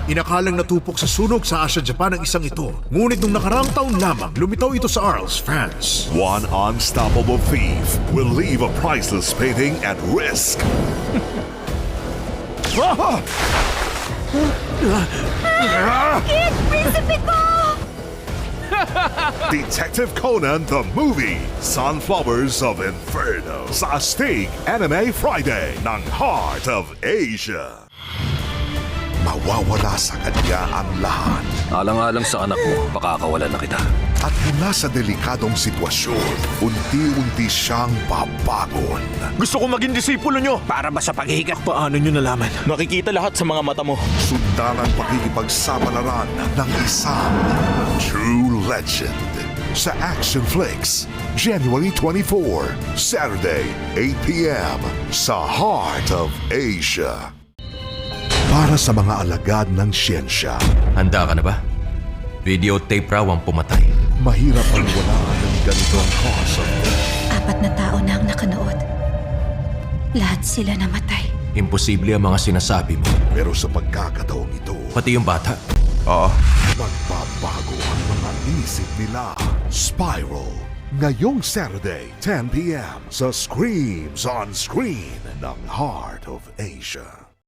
Inakalang natupok sa sunog sa Asia, Japan ang isang ito. Ngunit nung nakaraang taon lamang, lumitaw ito sa Arles, France. One unstoppable thief will leave a priceless painting at risk. Kid, prinsipe ko! Detective Conan the Movie, Sunflowers of Inferno, sa Astig Anime Friday ng Heart of Asia. Mawawala sa kanya ang lahat. Alang-alang sa anak mo, baka kawalan na kita. At mula sa delikadong sitwasyon, unti-unti siyang babagon. Gusto ko maging disipulo nyo. Para ba sa paghihigak? Paano nyo nalaman? Nakikita lahat sa mga mata mo. Sundan ang pakikipagsapalaran ng isang true legend. Sa Action Flix, January 24, Saturday, 8 p.m. sa Heart of Asia. Para sa mga alagad ng siyensya, Handa ka na ba? Videotape raw ang pumatay. mahirap ang walaan ng ganitong cause of death. 4 na tao na ang nakanood. Lahat sila namatay. Imposible ang mga sinasabi mo. Pero sa pagkakataong ito, Pati yung bata. magbabago ang mga isip nila. Spiral, ngayong Saturday, 10 p.m. sa Screams on Screen ng Heart of Asia.